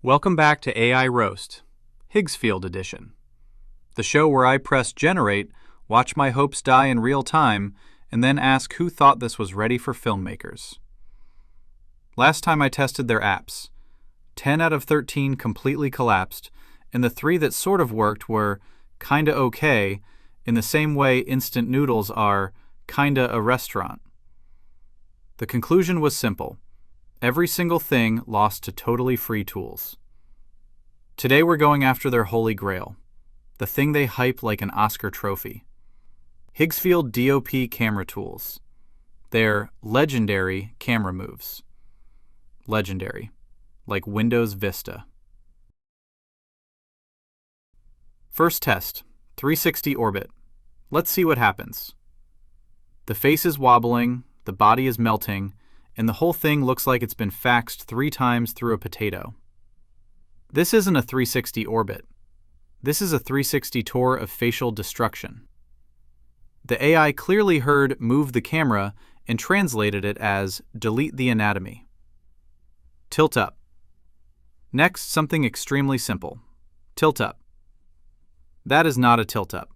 Welcome back to AI Roast, Higgsfield Edition, the show where I press generate, watch my hopes die in real time, and then ask who thought this was ready for filmmakers. Last time I tested their apps, 10 out of 13 completely collapsed, and the 3 that sort of worked were kinda okay, in the same way instant noodles are kinda a restaurant. The conclusion was simple. Every single thing lost to totally free tools. Today we're going after their holy grail, the thing they hype like an Oscar trophy. Higgsfield DOP camera tools. Their legendary camera moves. Legendary, like Windows Vista. First test, 360 orbit. Let's see what happens. The face is wobbling, the body is melting, and the whole thing looks like it's been faxed 3 times through a potato. This isn't a 360 orbit. This is a 360 tour of facial destruction. The AI clearly heard "move the camera" and translated it as "delete the anatomy." Tilt up. Next, something extremely simple. Tilt up. That is not a tilt up.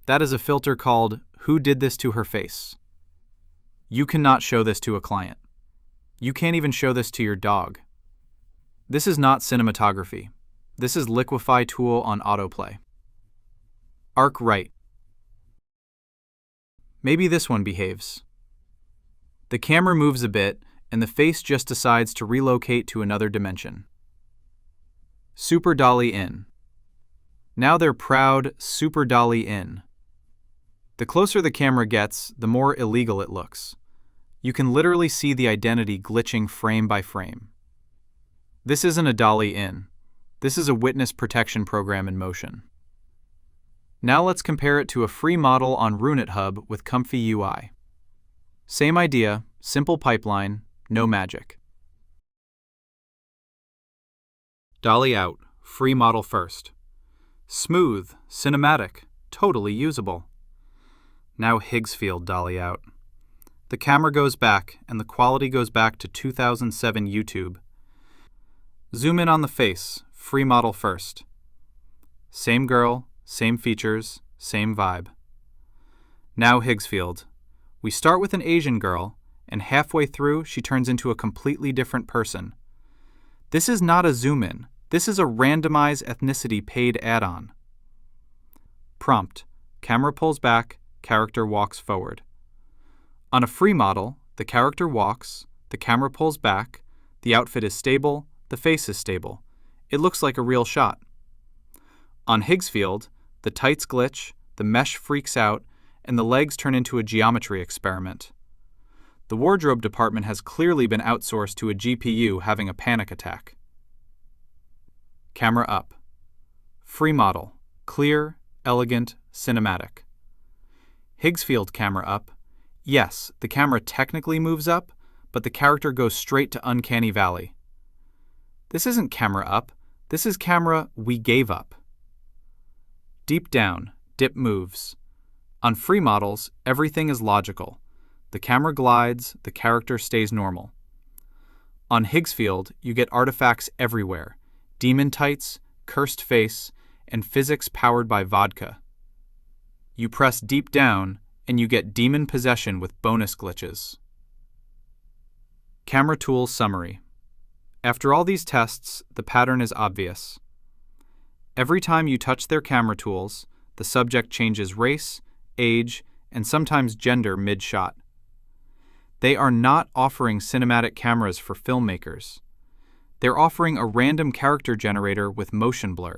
That is a filter called "Who did this to her face?" You cannot show this to a client. You can't even show this to your dog. This is not cinematography. This is Liquify tool on autoplay. Arc right. Maybe this one behaves. The camera moves a bit, and the face just decides to relocate to another dimension. Super Dolly in. Now they're proud Super Dolly in. The closer the camera gets, the more illegal it looks. You can literally see the identity glitching frame by frame. This isn't a Dolly in. This is a witness protection program in motion. Now let's compare it to a free model on RunningHub with ComfyUI. Same idea, simple pipeline, no magic. Dolly out, free model first. Smooth, cinematic, totally usable. Now Higgsfield Dolly out. The camera goes back, and the quality goes back to 2007 YouTube. Zoom in on the face, free model first. Same girl, same features, same vibe. Now Higgsfield. We start with an Asian girl, and halfway through she turns into a completely different person. This is not a zoom in. This is a randomized ethnicity paid add-on. Prompt. Camera pulls back, character walks forward. On a free model, the character walks, the camera pulls back, the outfit is stable, the face is stable. It looks like a real shot. On Higgsfield, the tights glitch, the mesh freaks out, and the legs turn into a geometry experiment. The wardrobe department has clearly been outsourced to a GPU having a panic attack. Camera up. Free model. Clear, elegant, cinematic. Higgsfield camera up. Yes, the camera technically moves up, but the character goes straight to Uncanny Valley. This isn't camera up, this is camera we gave up. Deep down, dip moves. On free models, everything is logical. The camera glides, the character stays normal. On Higgsfield, you get artifacts everywhere. Demon tights, cursed face, and physics powered by vodka. You press deep down, and you get demon possession with bonus glitches. Camera Tools Summary. After all these tests, the pattern is obvious. Every time you touch their camera tools, the subject changes race, age, and sometimes gender mid-shot. They are not offering cinematic cameras for filmmakers. They're offering a random character generator with motion blur.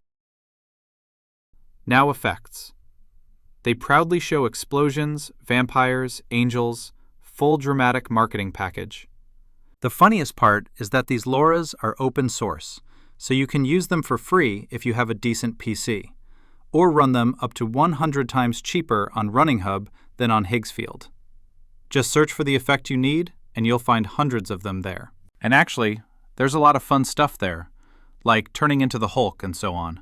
Now effects. They proudly show explosions, vampires, angels, full dramatic marketing package. The funniest part is that these LoRAs are open source, so you can use them for free if you have a decent PC, or run them up to 100 times cheaper on RunningHub than on Higgsfield. Just search for the effect you need, and you'll find hundreds of them there. And actually, there's a lot of fun stuff there, like turning into the Hulk and so on.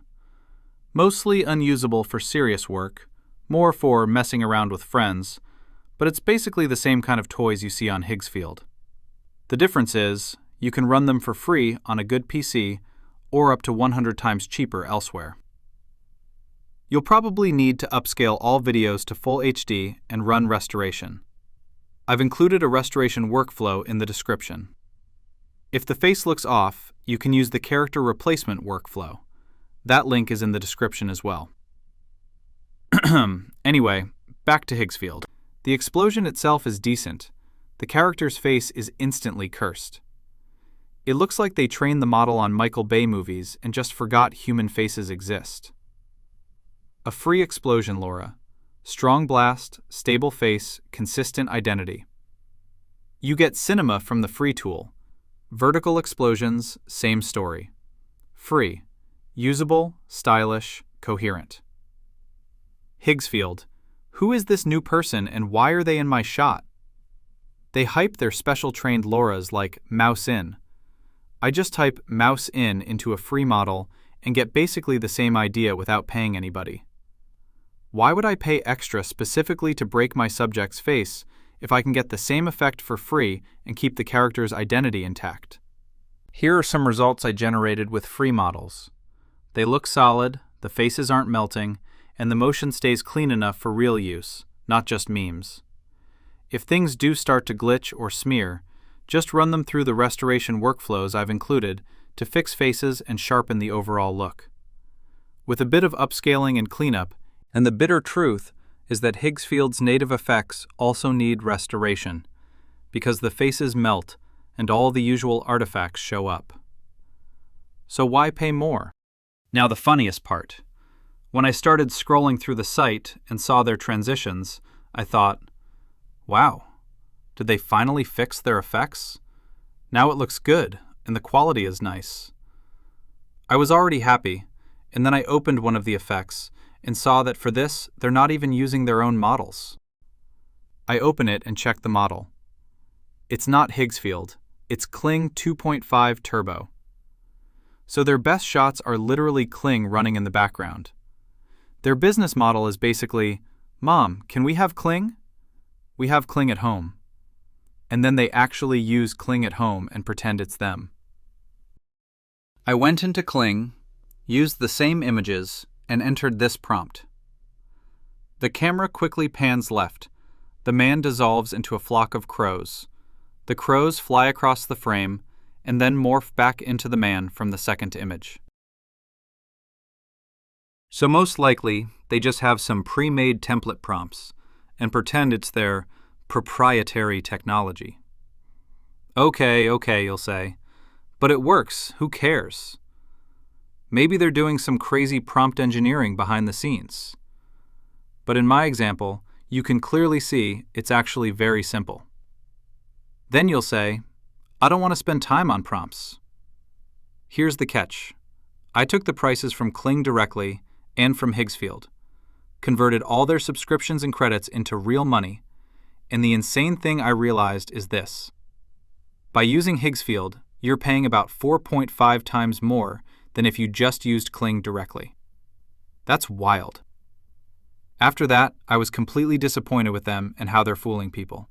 Mostly unusable for serious work, more for messing around with friends, but it's basically the same kind of toys you see on Higgsfield. The difference is, you can run them for free on a good PC or up to 100 times cheaper elsewhere. You'll probably need to upscale all videos to full HD and run restoration. I've included a restoration workflow in the description. If the face looks off, you can use the character replacement workflow. That link is in the description as well. Anyway, back to Higgsfield. The explosion itself is decent. The character's face is instantly cursed. It looks like they trained the model on Michael Bay movies and just forgot human faces exist. A free explosion LoRA. Strong blast, stable face, consistent identity. You get cinema from the free tool. Vertical explosions, same story. Free. Usable, stylish, coherent. Higgsfield. Who is this new person and why are they in my shot? They hype their special trained LoRAs like mouse in. I just type mouse in into a free model and get basically the same idea without paying anybody. Why would I pay extra specifically to break my subject's face if I can get the same effect for free and keep the character's identity intact? Here are some results I generated with free models. They look solid, the faces aren't melting, and the motion stays clean enough for real use, not just memes. If things do start to glitch or smear, just run them through the restoration workflows I've included to fix faces and sharpen the overall look. With a bit of upscaling and cleanup, and the bitter truth is that Higgsfield's native effects also need restoration, because the faces melt and all the usual artifacts show up. So why pay more? Now the funniest part. When I started scrolling through the site and saw their transitions, I thought, wow, did they finally fix their effects? Now it looks good, and the quality is nice. I was already happy, and then I opened one of the effects and saw that for this, they're not even using their own models. I open it and check the model. It's not Higgsfield, it's Kling 2.5 Turbo. So their best shots are literally Kling running in the background. Their business model is basically, Mom, can we have Kling? We have Kling at home. And then they actually use Kling at home and pretend it's them. I went into Kling, used the same images, and entered this prompt. The camera quickly pans left. The man dissolves into a flock of crows. The crows fly across the frame and then morph back into the man from the second image. So most likely, they just have some pre-made template prompts and pretend it's their proprietary technology. Okay, you'll say. But it works, who cares? Maybe they're doing some crazy prompt engineering behind the scenes. But in my example, you can clearly see it's actually very simple. Then you'll say, I don't want to spend time on prompts. Here's the catch. I took the prices from Kling directly and from Higgsfield, converted all their subscriptions and credits into real money, and the insane thing I realized is this. By using Higgsfield, you're paying about 4.5 times more than if you just used Kling directly. That's wild. After that, I was completely disappointed with them and how they're fooling people.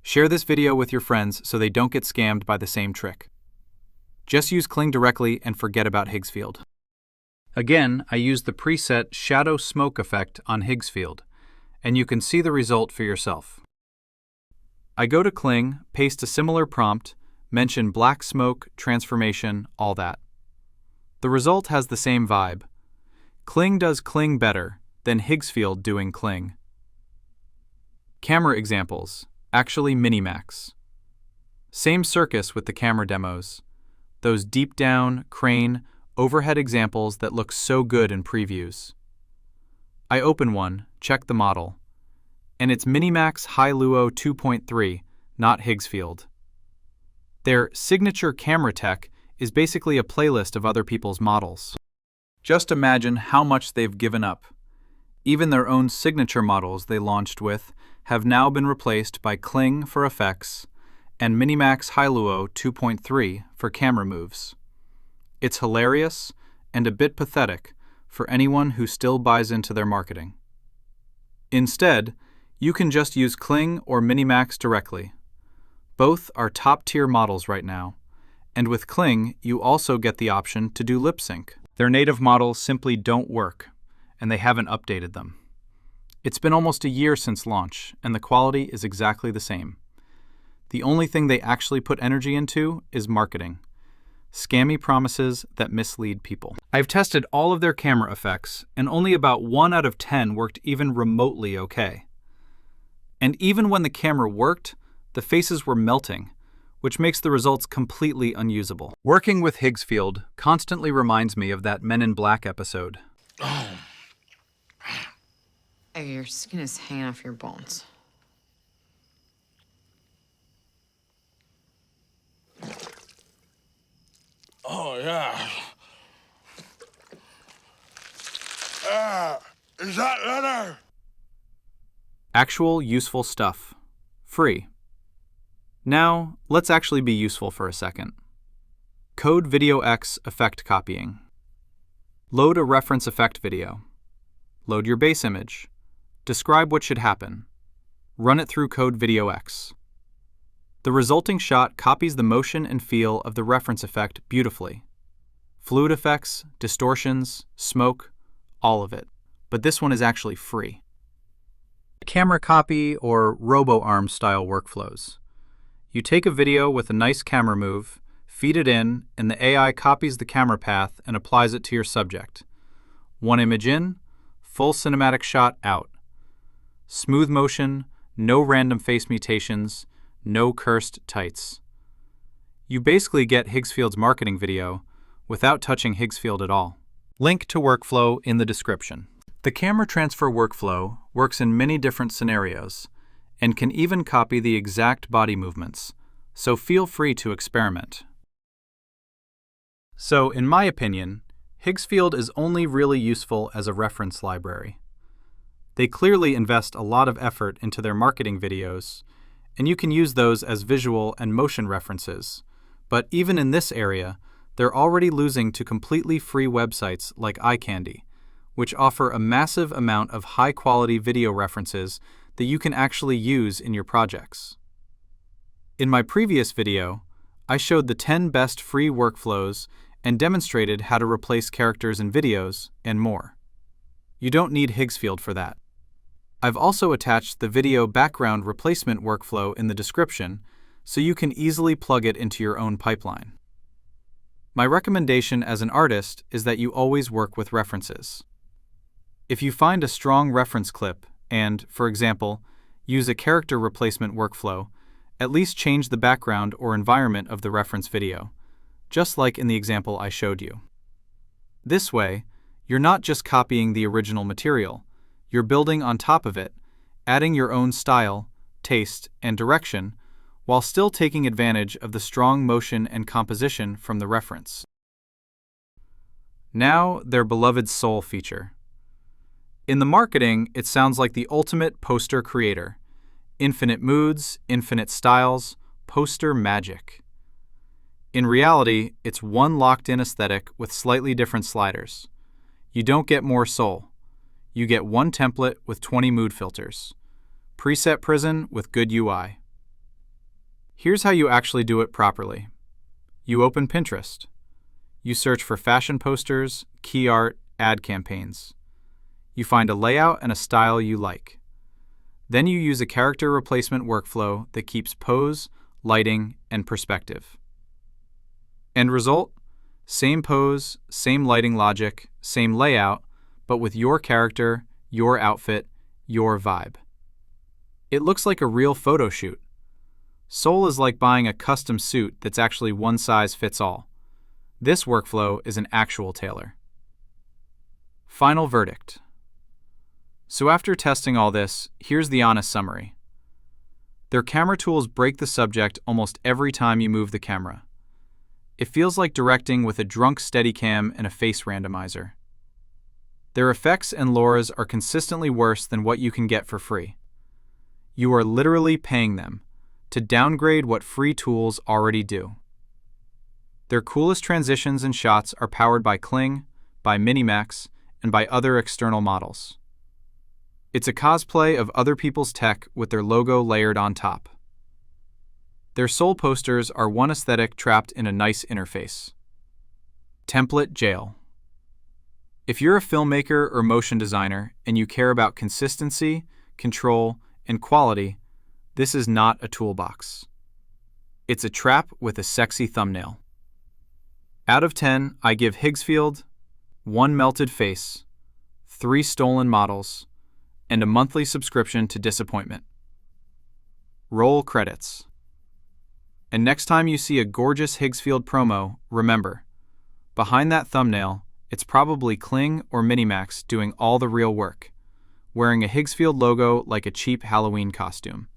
Share this video with your friends so they don't get scammed by the same trick. Just use Kling directly and forget about Higgsfield. Again, I used the preset Shadow Smoke effect on Higgsfield, and you can see the result for yourself. I go to Kling, paste a similar prompt, mention black smoke, transformation, all that. The result has the same vibe. Kling does Kling better than Higgsfield doing Kling. Camera examples, actually Minimax. Same circus with the camera demos. Those deep down, crane, overhead examples that look so good in previews. I open one, check the model, and it's Minimax Hi-Luo 2.3, not Higgsfield. Their signature camera tech is basically a playlist of other people's models. Just imagine how much they've given up. Even their own signature models they launched with have now been replaced by Kling for effects and Minimax Hi-Luo 2.3 for camera moves. It's hilarious and a bit pathetic for anyone who still buys into their marketing. Instead, you can just use Kling or Minimax directly. Both are top-tier models right now, And with Kling, you also get the option to do lip sync. Their native models simply don't work, and they haven't updated them. It's been almost a year since launch, and the quality is exactly the same. The only thing they actually put energy into is marketing. Scammy promises that mislead people. I've tested all of their camera effects, and only about 1 out of 10 worked even remotely okay. And even when the camera worked, the faces were melting, which makes the results completely unusable. Working with Higgsfield constantly reminds me of that Men in Black episode. Hey, your skin is hanging off your bones. Oh, yeah. Is that leather? Actual useful stuff. Free. Now, let's actually be useful for a second. CodeVideoX effect copying. Load a reference effect video. Load your base image. Describe what should happen. Run it through CodeVideoX. The resulting shot copies the motion and feel of the reference effect beautifully. Fluid effects, distortions, smoke, all of it. But this one is actually free. Camera copy or Robo arm style workflows. You take a video with a nice camera move, feed it in, and the AI copies the camera path and applies it to your subject. One image in, full cinematic shot out. Smooth motion, no random face mutations, no cursed tights. You basically get Higgsfield's marketing video without touching Higgsfield at all. Link to workflow in the description. The camera transfer workflow works in many different scenarios and can even copy the exact body movements, so feel free to experiment. So, in my opinion, Higgsfield is only really useful as a reference library. They clearly invest a lot of effort into their marketing videos, and you can use those as visual and motion references. But even in this area, they're already losing to completely free websites like iCandy, which offer a massive amount of high-quality video references that you can actually use in your projects. In my previous video, I showed the 10 best free workflows and demonstrated how to replace characters in videos and more. You don't need Higgsfield for that. I've also attached the video background replacement workflow in the description so you can easily plug it into your own pipeline. My recommendation as an artist is that you always work with references. If you find a strong reference clip and, for example, use a character replacement workflow, at least change the background or environment of the reference video, just like in the example I showed you. This way, you're not just copying the original material, you're building on top of it, adding your own style, taste, and direction, while still taking advantage of the strong motion and composition from the reference. Now, their beloved soul feature. In the marketing, it sounds like the ultimate poster creator. Infinite moods, infinite styles, poster magic. In reality, it's one locked-in aesthetic with slightly different sliders. You don't get more soul. You get one template with 20 mood filters. Preset prison with good UI. Here's how you actually do it properly. You open Pinterest. You search for fashion posters, key art, ad campaigns. You find a layout and a style you like. Then you use a character replacement workflow that keeps pose, lighting, and perspective. End result? Same pose, same lighting logic, same layout, but with your character, your outfit, your vibe. It looks like a real photo shoot. Soul is like buying a custom suit that's actually one size fits all. This workflow is an actual tailor. Final verdict. So after testing all this, here's the honest summary. Their camera tools break the subject almost every time you move the camera. It feels like directing with a drunk Steadicam and a face randomizer. Their effects and LoRAs are consistently worse than what you can get for free. You are literally paying them to downgrade what free tools already do. Their coolest transitions and shots are powered by Kling, by Minimax, and by other external models. It's a cosplay of other people's tech with their logo layered on top. Their sole posters are one aesthetic trapped in a nice interface. Template jail. If you're a filmmaker or motion designer and you care about consistency, control, and quality, this is not a toolbox. It's a trap with a sexy thumbnail. Out of 10, I give Higgsfield 1 melted face, 3 stolen models, and a monthly subscription to disappointment. Roll credits. And next time you see a gorgeous Higgsfield promo, remember, behind that thumbnail, it's probably Kling or Minimax doing all the real work, wearing a Higgsfield logo like a cheap Halloween costume.